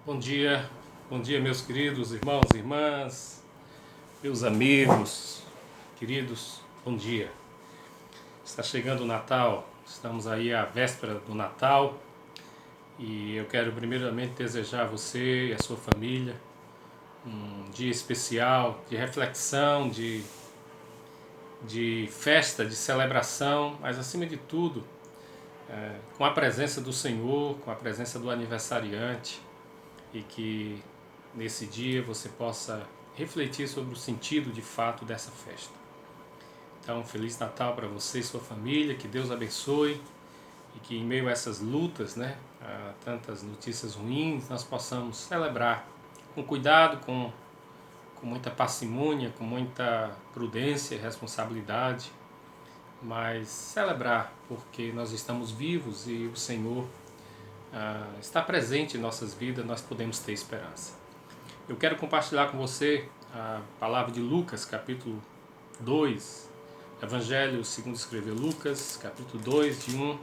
Bom dia meus queridos irmãos e irmãs, meus amigos, queridos, bom dia. Está chegando o Natal, estamos aí à véspera do Natal e eu quero primeiramente desejar a você e a sua família um dia especial de reflexão, de festa, de celebração, mas acima de tudo, com a presença do Senhor, com a presença do aniversariante, e que nesse dia você possa refletir sobre o sentido de fato dessa festa. Então, Feliz Natal para você e sua família, que Deus abençoe e que em meio a essas lutas, a tantas notícias ruins, nós possamos celebrar com cuidado, com muita parcimônia, com muita prudência e responsabilidade, mas celebrar porque nós estamos vivos e o Senhor está presente em nossas vidas, nós podemos ter esperança. Eu quero compartilhar com você a palavra de Lucas, capítulo 2, Evangelho segundo escreveu Lucas, capítulo 2, de 1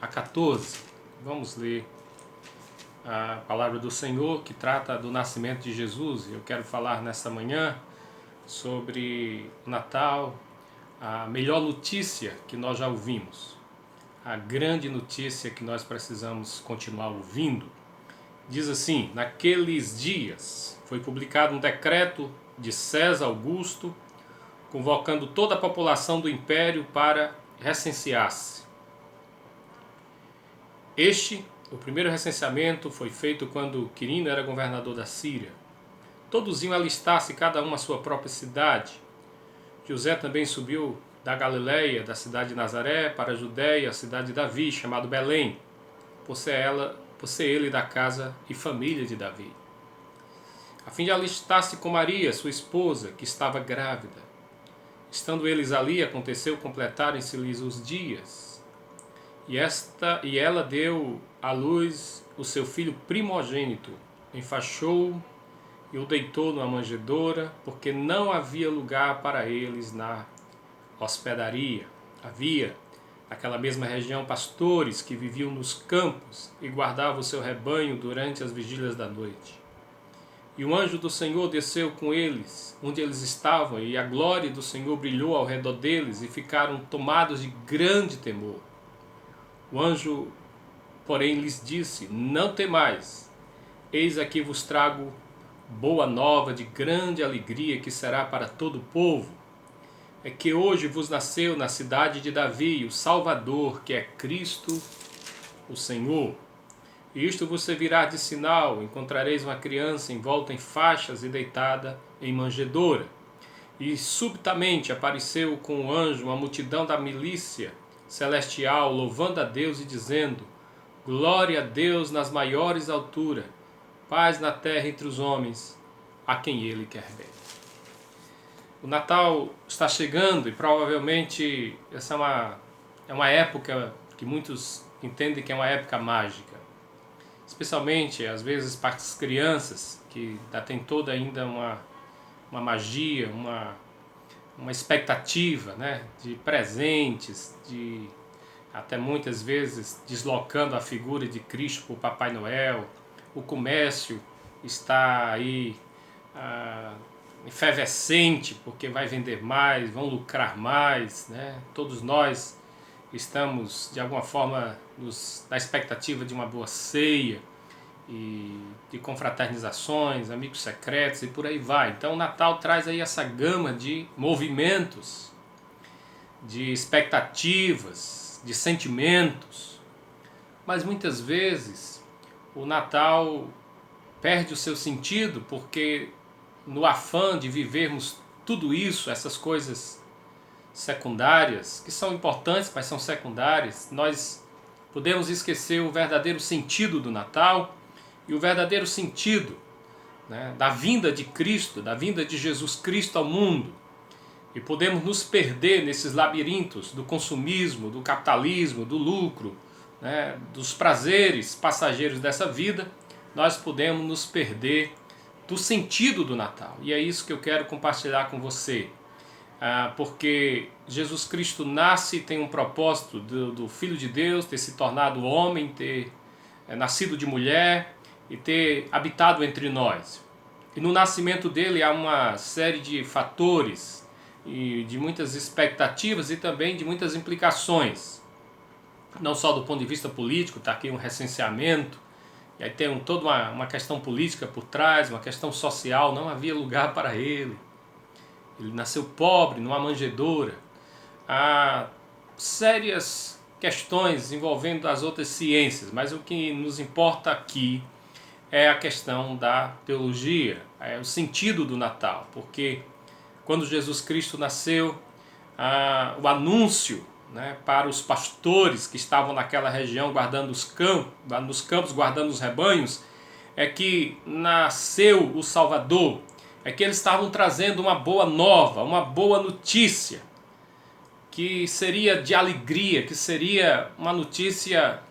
a 14. Vamos ler a palavra do Senhor que trata do nascimento de Jesus. Eu quero falar nessa manhã sobre o Natal, a melhor notícia que nós já ouvimos, a grande notícia que nós precisamos continuar ouvindo. Diz assim: naqueles dias foi publicado um decreto de César Augusto convocando toda a população do império para recensear-se. O primeiro recenseamento foi feito quando Quirino era governador da Síria. Todos iam alistar-se, cada um à sua própria cidade. José também subiu da Galileia, da cidade de Nazaré, para a Judéia, a cidade de Davi, chamado Belém, por ser ele da casa e família de Davi, a fim de alistar-se com Maria, sua esposa, que estava grávida. Estando eles ali, aconteceu completarem-se-lhes os dias, e ela deu à luz o seu filho primogênito, enfaixou-o e o deitou numa manjedoura, porque não havia lugar para eles na hospedaria. Havia, naquela mesma região, pastores que viviam nos campos e guardavam o seu rebanho durante as vigílias da noite. E o anjo do Senhor desceu com eles, onde eles estavam, e a glória do Senhor brilhou ao redor deles, e ficaram tomados de grande temor. O anjo, porém, lhes disse: não temais, eis aqui vos trago boa nova de grande alegria, que será para todo o povo. É que hoje vos nasceu na cidade de Davi o Salvador, que é Cristo o Senhor. E isto vos servirá de sinal: encontrareis uma criança envolta em faixas e deitada em manjedoura. E subitamente apareceu com o anjo uma multidão da milícia celestial, louvando a Deus e dizendo: glória a Deus nas maiores alturas, paz na terra entre os homens, a quem ele quer bem. O Natal está chegando e provavelmente essa é uma época que muitos entendem que é uma época mágica. Especialmente, às vezes, para as crianças, que tem toda ainda uma magia, uma expectativa, de presentes, de até muitas vezes deslocando a figura de Cristo para o Papai Noel. O comércio está aí efervescente, porque vai vender mais, vão lucrar mais, Todos nós estamos de alguma forma na expectativa de uma boa ceia e de confraternizações, amigos secretos e por aí vai. Então o Natal traz aí essa gama de movimentos, de expectativas, de sentimentos, mas muitas vezes o Natal perde o seu sentido porque no afã de vivermos tudo isso, essas coisas secundárias, que são importantes, mas são secundárias, nós podemos esquecer o verdadeiro sentido do Natal e o verdadeiro sentido da vinda de Cristo, da vinda de Jesus Cristo ao mundo. E podemos nos perder nesses labirintos do consumismo, do capitalismo, do lucro, dos prazeres passageiros dessa vida. Nós podemos nos perder do sentido do Natal. E é isso que eu quero compartilhar com você. Porque Jesus Cristo nasce e tem um propósito do Filho de Deus ter se tornado homem, ter nascido de mulher e ter habitado entre nós. E no nascimento dele há uma série de fatores e de muitas expectativas e também de muitas implicações. Não só do ponto de vista político, está aqui um recenseamento, e aí tem toda uma questão política por trás, uma questão social, não havia lugar para ele. Ele nasceu pobre, numa manjedoura. Há sérias questões envolvendo as outras ciências, mas o que nos importa aqui é a questão da teologia, é o sentido do Natal, porque quando Jesus Cristo nasceu, o anúncio, né, para os pastores que estavam naquela região guardando nos campos guardando os rebanhos, é que nasceu o Salvador, é que eles estavam trazendo uma boa nova, uma boa notícia, que seria de alegria, que seria uma notícia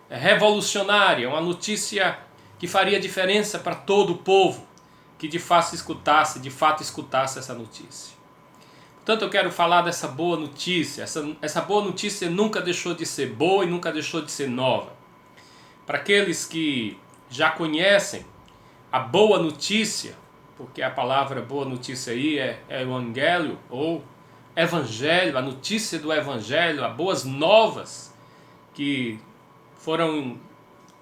revolucionária, uma notícia que faria diferença para todo o povo, que de fato escutasse essa notícia. Portanto, eu quero falar dessa boa notícia. Essa boa notícia nunca deixou de ser boa e nunca deixou de ser nova. Para aqueles que já conhecem a boa notícia, porque a palavra boa notícia aí é evangelho ou evangelho, a notícia do evangelho, as boas novas que foram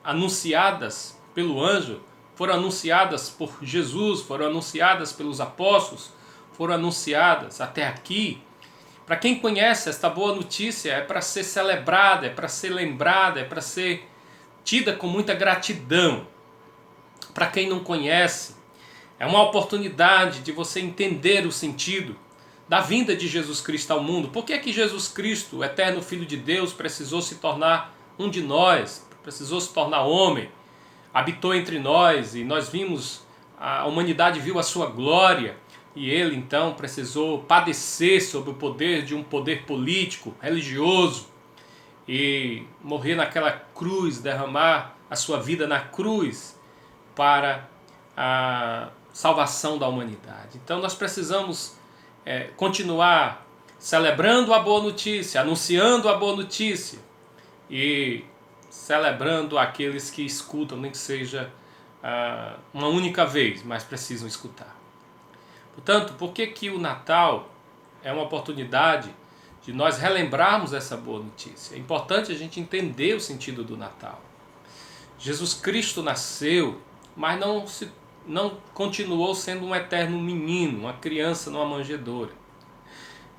anunciadas pelo anjo, foram anunciadas por Jesus, foram anunciadas pelos apóstolos, foram anunciadas até aqui. Para quem conhece esta boa notícia, é para ser celebrada, é para ser lembrada, é para ser tida com muita gratidão. Para quem não conhece, é uma oportunidade de você entender o sentido da vinda de Jesus Cristo ao mundo. Por que é que Jesus Cristo, o eterno Filho de Deus, precisou se tornar um de nós, precisou se tornar homem, habitou entre nós e nós vimos, a humanidade viu a sua glória e ele então precisou padecer sob o poder de um poder político, religioso e morrer naquela cruz, derramar a sua vida na cruz para a salvação da humanidade. Então nós precisamos continuar celebrando a boa notícia, anunciando a boa notícia e celebrando aqueles que escutam, nem que seja uma única vez, mas precisam escutar. Portanto, por que o Natal é uma oportunidade de nós relembrarmos essa boa notícia? É importante a gente entender o sentido do Natal. Jesus Cristo nasceu, mas não continuou sendo um eterno menino, uma criança numa manjedoura.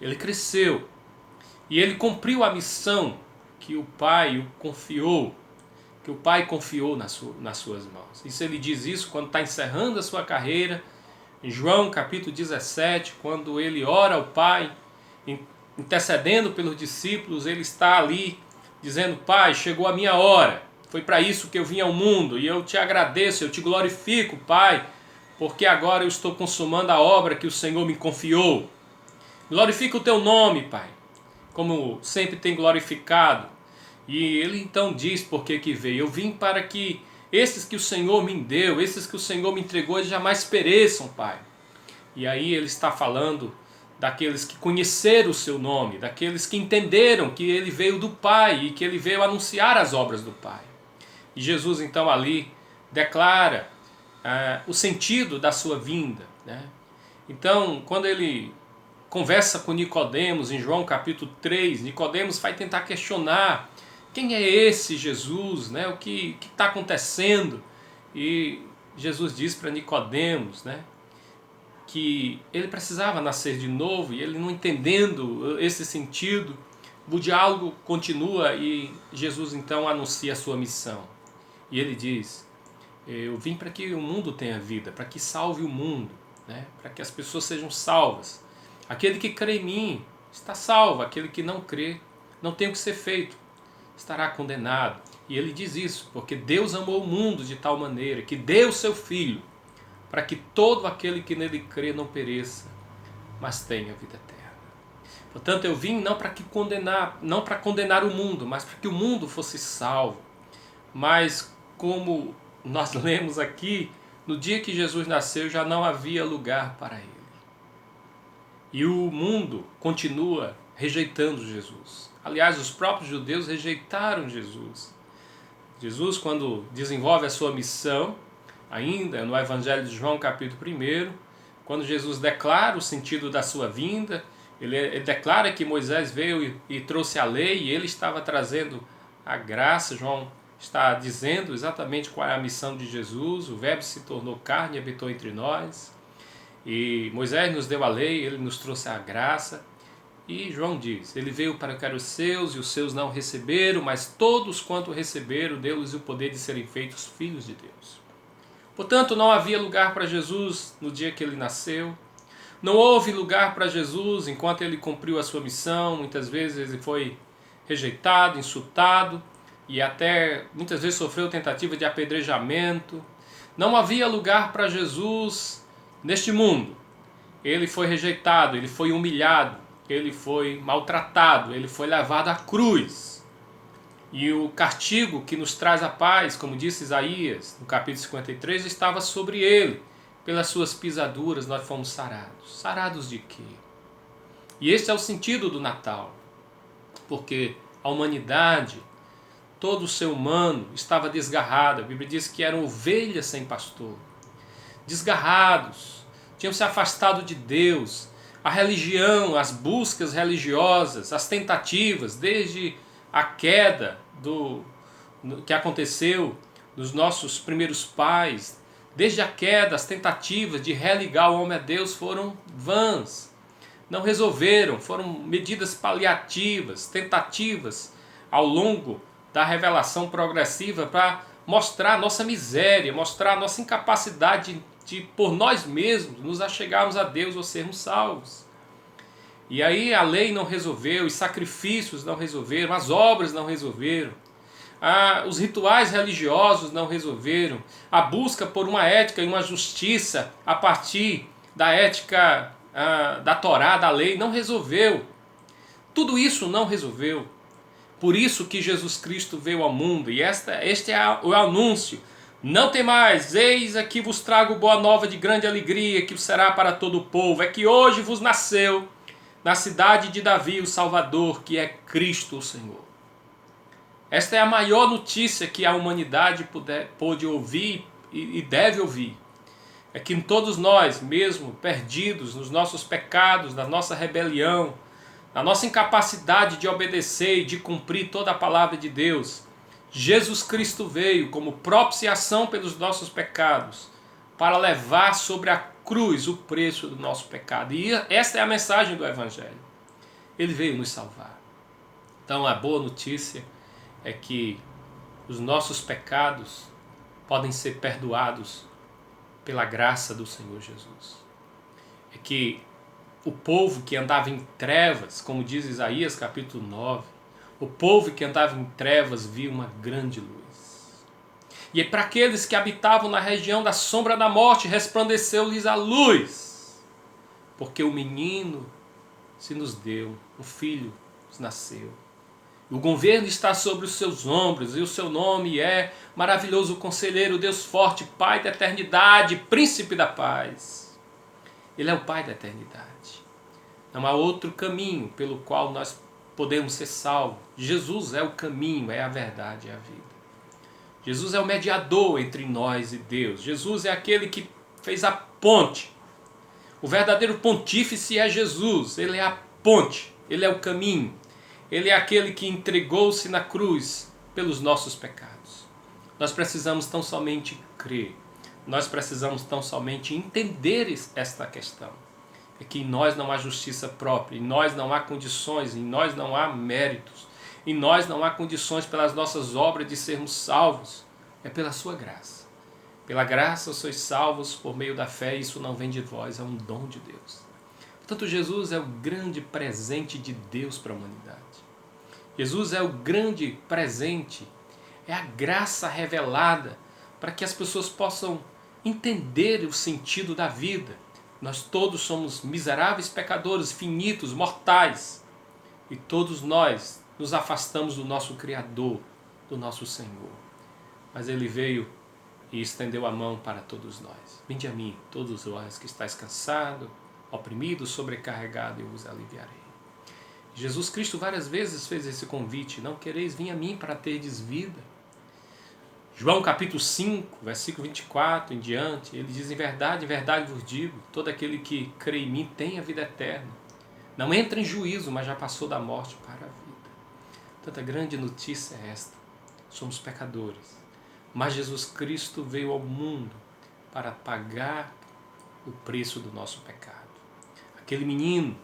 Ele cresceu e ele cumpriu a missão que o Pai confiou nas suas mãos. Isso ele diz isso quando está encerrando a sua carreira, em João capítulo 17, quando ele ora ao Pai, intercedendo pelos discípulos, ele está ali dizendo: Pai, chegou a minha hora, foi para isso que eu vim ao mundo, e eu te agradeço, eu te glorifico, Pai, porque agora eu estou consumando a obra que o Senhor me confiou. Glorifica o teu nome, Pai, como sempre tem glorificado. E ele então diz por que veio: eu vim para que esses que o Senhor me deu, esses que o Senhor me entregou, eles jamais pereçam, Pai. E aí ele está falando daqueles que conheceram o seu nome, daqueles que entenderam que ele veio do Pai e que ele veio anunciar as obras do Pai. E Jesus então ali declara o sentido da sua vinda, né? Então, quando ele conversa com Nicodemos em João capítulo 3, Nicodemos vai tentar questionar: quem é esse Jesus, né? O que está acontecendo? E Jesus diz para Nicodemos, né, que ele precisava nascer de novo, e ele, não entendendo esse sentido, o diálogo continua e Jesus então anuncia a sua missão. E ele diz: eu vim para que o mundo tenha vida, para que salve o mundo, né? Para que as pessoas sejam salvas. Aquele que crê em mim está salvo, aquele que não crê não tem o que ser feito, estará condenado. E ele diz isso porque Deus amou o mundo de tal maneira que deu o seu Filho, para que todo aquele que nele crê não pereça, mas tenha vida eterna. Portanto, eu vim não para condenar o mundo, mas para que o mundo fosse salvo. Mas como nós lemos aqui, no dia que Jesus nasceu já não havia lugar para ele. E o mundo continua rejeitando Jesus. Aliás, os próprios judeus rejeitaram Jesus. Jesus, quando desenvolve a sua missão, ainda no Evangelho de João, capítulo 1, quando Jesus declara o sentido da sua vinda, ele declara que Moisés veio e trouxe a lei, e ele estava trazendo a graça. João está dizendo exatamente qual é a missão de Jesus. O Verbo se tornou carne e habitou entre nós. E Moisés nos deu a lei, ele nos trouxe a graça. E João diz, ele veio para que eram os seus, e os seus não receberam, mas todos quanto receberam, deu-lhes o poder de serem feitos filhos de Deus. Portanto, não havia lugar para Jesus no dia que ele nasceu. Não houve lugar para Jesus enquanto ele cumpriu a sua missão. Muitas vezes ele foi rejeitado, insultado, e até muitas vezes sofreu tentativa de apedrejamento. Não havia lugar para Jesus neste mundo. Ele foi rejeitado, ele foi humilhado, ele foi maltratado, ele foi levado à cruz. E o castigo que nos traz a paz, como disse Isaías, no capítulo 53, estava sobre ele. Pelas suas pisaduras nós fomos sarados. Sarados de quê? E este é o sentido do Natal. Porque a humanidade, todo o ser humano estava desgarrado. A Bíblia diz que eram ovelhas sem pastor. Desgarrados, tinham se afastado de Deus. A religião, as buscas religiosas, as tentativas, desde a queda que aconteceu nos nossos primeiros pais, desde a queda, as tentativas de religar o homem a Deus foram vãs. Não resolveram, foram medidas paliativas, tentativas ao longo da revelação progressiva para mostrar a nossa miséria, mostrar a nossa incapacidade de por nós mesmos nos achegarmos a Deus ou sermos salvos. E aí a lei não resolveu, os sacrifícios não resolveram, as obras não resolveram, os rituais religiosos não resolveram, a busca por uma ética e uma justiça a partir da ética da Torá, da lei, não resolveu. Tudo isso não resolveu. Por isso que Jesus Cristo veio ao mundo, e este é o anúncio. Não temais, eis aqui vos trago boa nova de grande alegria, que será para todo o povo. É que hoje vos nasceu na cidade de Davi o Salvador, que é Cristo o Senhor. Esta é a maior notícia que a humanidade pôde ouvir e deve ouvir. É que todos nós, mesmo perdidos nos nossos pecados, na nossa rebelião, na nossa incapacidade de obedecer e de cumprir toda a palavra de Deus, Jesus Cristo veio como propiciação pelos nossos pecados, para levar sobre a cruz o preço do nosso pecado. E esta é a mensagem do Evangelho. Ele veio nos salvar. Então a boa notícia é que os nossos pecados podem ser perdoados pela graça do Senhor Jesus. É que o povo que andava em trevas, como diz Isaías capítulo 9, o povo que andava em trevas viu uma grande luz. E para aqueles que habitavam na região da sombra da morte, resplandeceu-lhes a luz. Porque o menino se nos deu, o filho nos nasceu. O governo está sobre os seus ombros, e o seu nome é Maravilhoso Conselheiro, Deus Forte, Pai da Eternidade, Príncipe da Paz. Ele é o Pai da Eternidade. Não há outro caminho pelo qual nós podemos ser salvos. Jesus é o caminho, é a verdade, é a vida. Jesus é o mediador entre nós e Deus. Jesus é aquele que fez a ponte. O verdadeiro pontífice é Jesus. Ele é a ponte, ele é o caminho. Ele é aquele que entregou-se na cruz pelos nossos pecados. Nós precisamos tão somente crer. Nós precisamos tão somente entender esta questão. É que em nós não há justiça própria, em nós não há condições, em nós não há méritos, em nós não há condições pelas nossas obras de sermos salvos. É pela sua graça. Pela graça sois salvos por meio da fé, e isso não vem de vós, é um dom de Deus. Portanto, Jesus é o grande presente de Deus para a humanidade. Jesus é o grande presente, é a graça revelada para que as pessoas possam entender o sentido da vida. Nós todos somos miseráveis pecadores, finitos, mortais. E todos nós nos afastamos do nosso Criador, do nosso Senhor. Mas Ele veio e estendeu a mão para todos nós. Vinde a mim, todos vós que estáis cansados, oprimidos, sobrecarregados, eu vos aliviarei. Jesus Cristo várias vezes fez esse convite. Não quereis vir a mim para terdes vida. João capítulo 5, versículo 24 em diante, ele diz: em verdade vos digo, todo aquele que crê em mim tem a vida eterna. Não entra em juízo, mas já passou da morte para a vida. Tanta grande notícia é esta. Somos pecadores, mas Jesus Cristo veio ao mundo para pagar o preço do nosso pecado. Aquele menino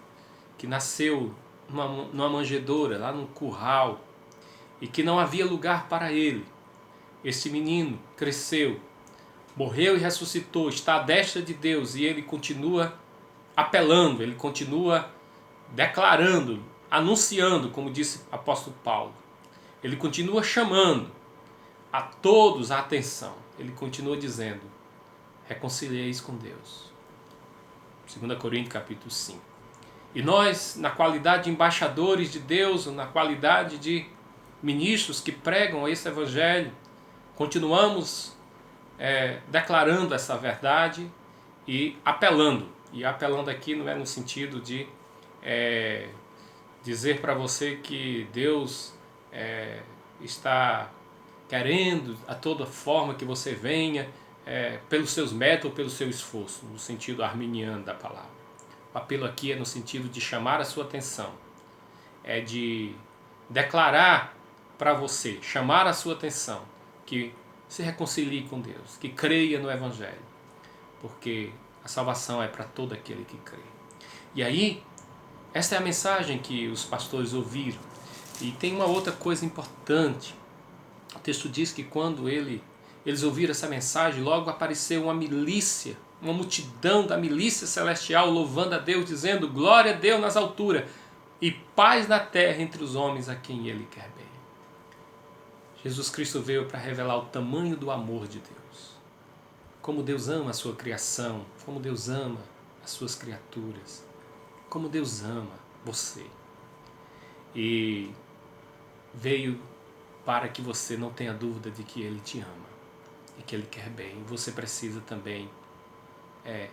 que nasceu numa manjedoura, lá num curral, e que não havia lugar para ele. Este menino cresceu, morreu e ressuscitou, está à destra de Deus, e ele continua apelando, ele continua declarando, anunciando, como disse o apóstolo Paulo. Ele continua chamando a todos a atenção. Ele continua dizendo: reconcilieis com Deus. 2 Coríntios capítulo 5. E nós, na qualidade de embaixadores de Deus, na qualidade de ministros que pregam esse evangelho, continuamos declarando essa verdade e apelando. E apelando aqui não é no sentido de dizer para você que Deus está querendo a toda forma que você venha pelos seus métodos ou pelo seu esforço, no sentido arminiano da palavra. O apelo aqui é no sentido de chamar a sua atenção, é de declarar para você, chamar a sua atenção, que se reconcilie com Deus, que creia no Evangelho, porque a salvação é para todo aquele que crê. E aí, essa é a mensagem que os pastores ouviram. E tem uma outra coisa importante. O texto diz que quando eles ouviram essa mensagem, logo apareceu uma milícia, uma multidão da milícia celestial louvando a Deus, dizendo: glória a Deus nas alturas e paz na terra entre os homens a quem Ele quer bem. Jesus Cristo veio para revelar o tamanho do amor de Deus. Como Deus ama a sua criação, como Deus ama as suas criaturas, como Deus ama você. E veio para que você não tenha dúvida de que Ele te ama e que Ele quer bem. Você precisa também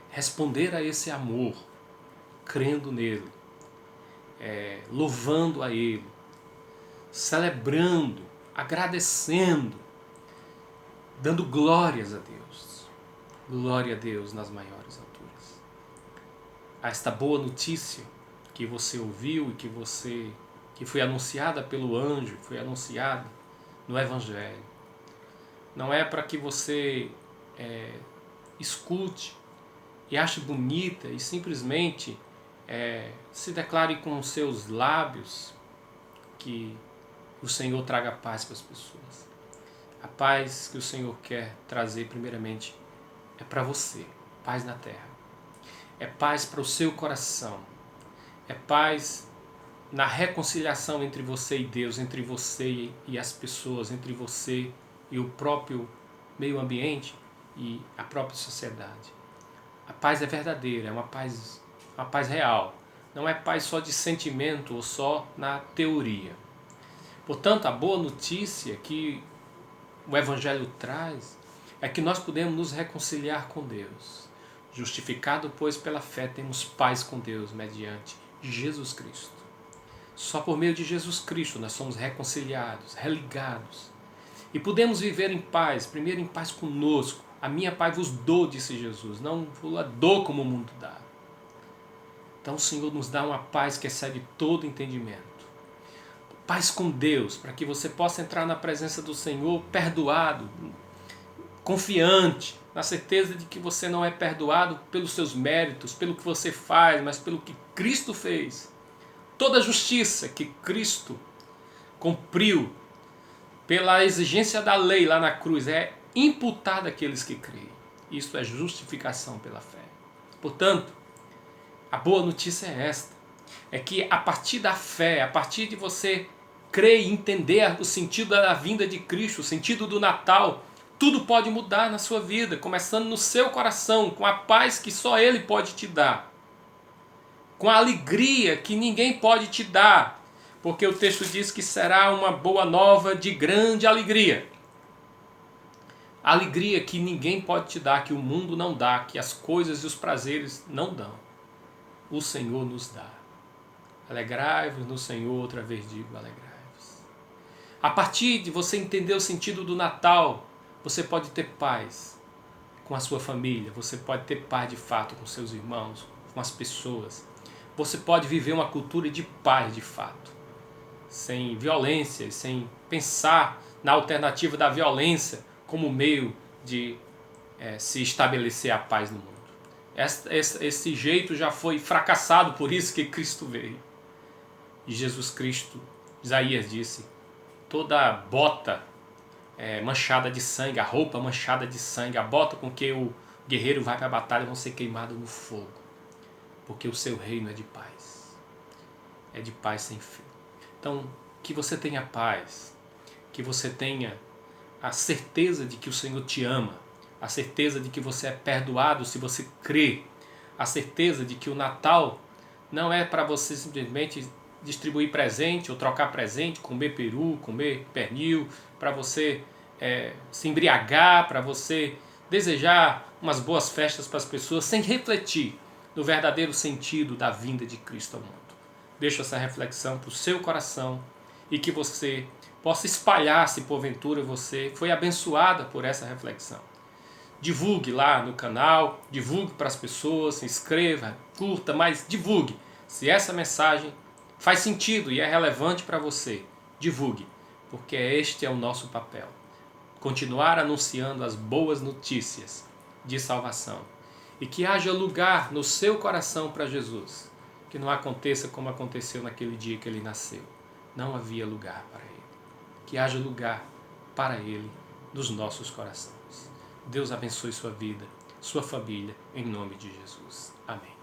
responder a esse amor, crendo nele, louvando a Ele, celebrando, agradecendo, dando glórias a Deus. Glória a Deus nas maiores alturas. A esta boa notícia que você ouviu e que foi anunciada pelo anjo, foi anunciada no Evangelho. Não é para que você escute e ache bonita e simplesmente se declare com os seus lábios que o Senhor traga paz para as pessoas. A paz que o Senhor quer trazer primeiramente é para você, paz na terra. É paz para o seu coração. É paz na reconciliação entre você e Deus, entre você e as pessoas, entre você e o próprio meio ambiente e a própria sociedade. A paz é verdadeira, é uma paz real. Não é paz só de sentimento ou só na teoria. Portanto, a boa notícia que o Evangelho traz é que nós podemos nos reconciliar com Deus. Justificado, pois, pela fé, temos paz com Deus mediante Jesus Cristo. Só por meio de Jesus Cristo nós somos reconciliados, religados. E podemos viver em paz, primeiro em paz conosco. A minha paz vos dou, disse Jesus, não vos a dou como o mundo dá. Então o Senhor nos dá uma paz que excede todo entendimento. Paz com Deus, para que você possa entrar na presença do Senhor perdoado, confiante, na certeza de que você não é perdoado pelos seus méritos, pelo que você faz, mas pelo que Cristo fez. Toda a justiça que Cristo cumpriu pela exigência da lei lá na cruz é imputada àqueles que creem. Isso é justificação pela fé. Portanto, a boa notícia é esta. É que a partir da fé, a partir de você crer e entender o sentido da vinda de Cristo, o sentido do Natal, tudo pode mudar na sua vida, começando no seu coração, com a paz que só Ele pode te dar, com a alegria que ninguém pode te dar, porque o texto diz que será uma boa nova de grande alegria. A alegria que ninguém pode te dar, que o mundo não dá, que as coisas e os prazeres não dão. O Senhor nos dá. Alegrai-vos no Senhor, outra vez digo, alegrai-vos. A partir de você entender o sentido do Natal, Você pode ter paz com a sua família, você pode ter paz de fato com seus irmãos, com as pessoas. Você pode viver uma cultura de paz de fato, sem violência, sem pensar na alternativa da violência como meio de se estabelecer a paz no mundo. Esse jeito já foi fracassado, por isso que Cristo veio. E Jesus Cristo, Isaías disse, toda bota manchada de sangue, a roupa manchada de sangue, a bota com que o guerreiro vai para a batalha vão ser queimados no fogo, porque o seu reino é de paz sem fim. Então, que você tenha paz, que você tenha a certeza de que o Senhor te ama, a certeza de que você é perdoado se você crê, a certeza de que o Natal não é para você simplesmente distribuir presente ou trocar presente, comer peru, comer pernil, para você se embriagar, para você desejar umas boas festas para as pessoas sem refletir no verdadeiro sentido da vinda de Cristo ao mundo. Deixo essa reflexão para o seu coração e que você possa espalhar, se porventura você foi abençoada por essa reflexão. Divulgue lá no canal, divulgue para as pessoas, se inscreva, curta, mas divulgue. Se essa mensagem faz sentido e é relevante para você, divulgue, porque este é o nosso papel. Continuar anunciando as boas notícias de salvação. E que haja lugar no seu coração para Jesus. Que não aconteça como aconteceu naquele dia que ele nasceu. Não havia lugar para ele. Que haja lugar para ele nos nossos corações. Deus abençoe sua vida, sua família, em nome de Jesus. Amém.